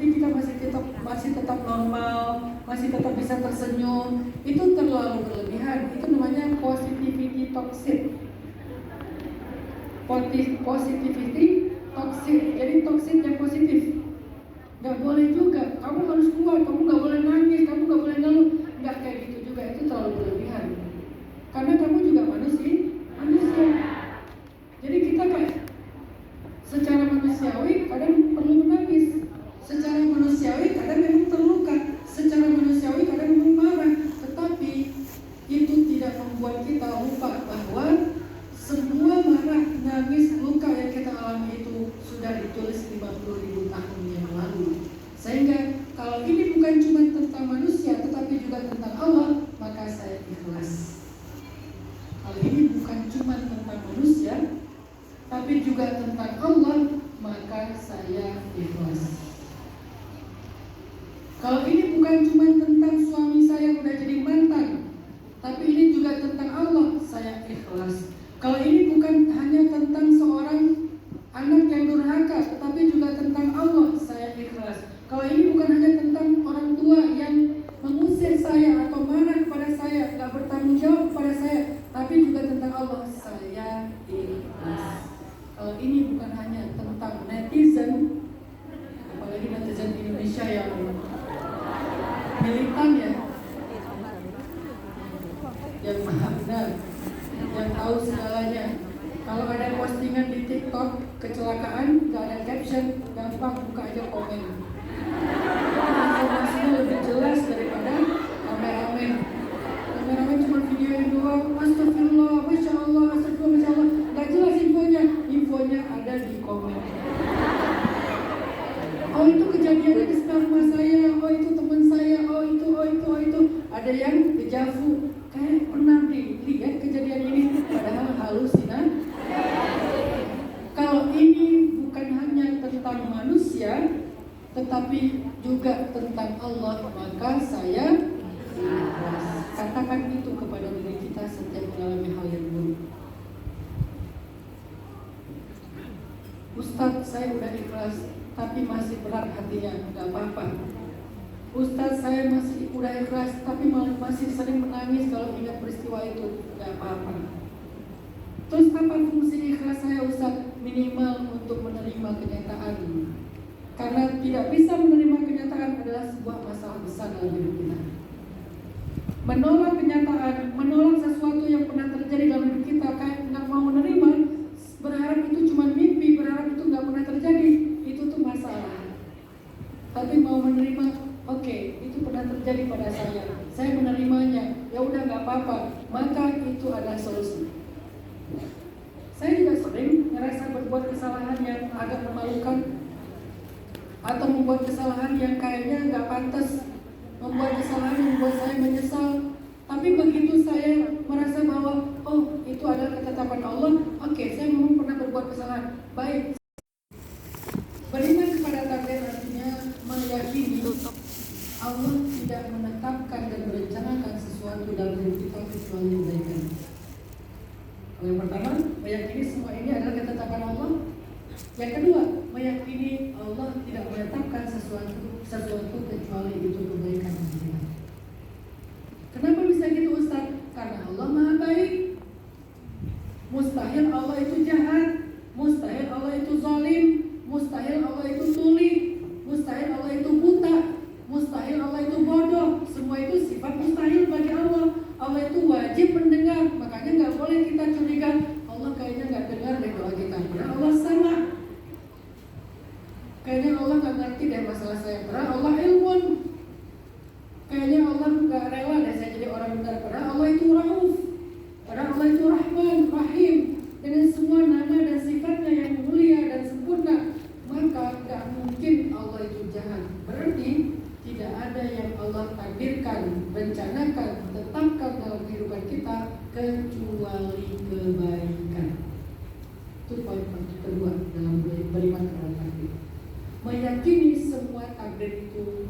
kita masih tetap normal, masih tetap bisa tersenyum, itu terlalu berlebihan. Itu namanya positivity toxic. Positivity toxic, jadi toxic yang positif. Gak boleh juga, kamu harus kuat, kamu gak boleh nangis, kamu gak boleh ngeluh. Gak kayak gitu juga, itu terlalu berlebihan. Karena kamu juga manusia. Jadi kita kayak secara manusiawi kadang perlu menangis, secara manusiawi kadang memang terluka, secara manusiawi kadang memang marah. Tetapi itu tidak membuat kita lupa bahwa semua marah, nangis, luka yang kita alami itu sudah ditulis 50.000 tahun yang lalu. Sehingga kalau ini bukan cuma tentang manusia tetapi juga tentang Allah, maka saya ikhlas. Kalau ini bukan cuma tentang manusia tapi juga tentang Allah, maka saya ikhlas. Kalau ini bukan cuma tentang suami saya udah jadi mantan, tapi ini juga tentang Allah, saya ikhlas. Kalau ini bukan hanya tentang seorang anak yang durhaka, tetapi juga tentang Allah, saya ikhlas. Kalau ini bukan hanya tentang orang tua yang mengusir saya atau marah kepada saya, gak bertanggung jawab kepada saya, tapi juga tentang Allah, saya ikhlas. Kalau ini bukan hanya tentang netizen, apalagi netizen Indonesia yang militan ya, yang maha benar, yang tahu segalanya. Kalau ada postingan di TikTok kecelakaan, gak ada caption, gampang buka aja komen. Informasinya lebih jelas daripada kameramen. Kameramen cuma videoin doang, astagfirullah, masya Allah, astagfirullah, masya Allah. Gak jelas infonya, infonya ada di komen. Oh itu kejadiannya di sekitar rumah saya, oh itu teman saya, oh itu. Ada yang dejavu, kayak pernah dilihat kejadian ini, padahal halusinasi. Kalau ini bukan hanya tentang manusia, tetapi juga tentang Allah, maka saya ikhlas. Katakan itu kepada diri kita setiap mengalami hal yang buruk. Ustadz, saya udah ikhlas, tapi masih berat hatinya, gak apa-apa. Ustadz, saya masih udah ikhlas, tapi masih sering menangis kalau ingat peristiwa itu, gak apa-apa. Terus apa fungsi ikhlas saya, Ustadz? Minimal untuk menerima kenyataan. Karena tidak bisa menerima kenyataan adalah sebuah masalah besar dalam hidup kita. Menolak kenyataan, menolak sesuatu yang pernah terjadi dalam hidup kita, kayak nggak mau menerima, berharap itu cuma mimpi, berharap itu nggak pernah terjadi, itu tuh masalah. Tapi mau menerima, oke, itu pernah terjadi pada saya menerimanya, ya udah nggak apa-apa, maka itu adalah solusi. Saya juga sering ngerasa berbuat kesalahan yang agak memalukan, atau membuat kesalahan yang kayaknya nggak pantas, membuat kesalahan yang membuat saya menyesal. Tapi begitu saya merasa bahwa oh itu adalah ketetapan Allah, oke, saya memang pernah berbuat kesalahan, baik. Beriman kepada takdir artinya meyakini Allah tidak menetapkan dan merencanakan sesuatu dalam hidup kita kecuali kebaikan. Yang pertama, meyakini semua ini adalah ketetapan Allah. Yang kedua, meyakini Allah tidak menetapkan sesuatu kecuali itu kebaikan. Kenapa bisa gitu, Ustaz? Karena Allah Maha Baik. Mustahil Allah itu jahat, mustahil Allah itu zalim, mustahil Allah itu tuli, mustahil Allah itu buta, mustahil Allah itu bodoh. Semua itu sifat mustahil bagi Allah. Allah itu wajib mendengar, makanya nggak boleh kita curiga Allah kayaknya nggak dengar deh doa kita. Karena Allah sama. Kayaknya Allah nggak ngerti deh masalah saya. Karena Allah ilmun. Kayaknya Allah nggak rela deh saya jadi orang benar. Karena Allah itu Rauf. Karena Allah itu Rahman, Rahim. Dengan semua nama dan sifatnya yang mulia dan sempurna, maka nggak mungkin Allah itu jahat. Berarti tidak ada yang Allah takdirkan, rencanakan, tetapkan dalam kehidupan kita kecuali kebaikan. Itu poin kedua dalam beriman kepada takdir. Meyakini semua takdir itu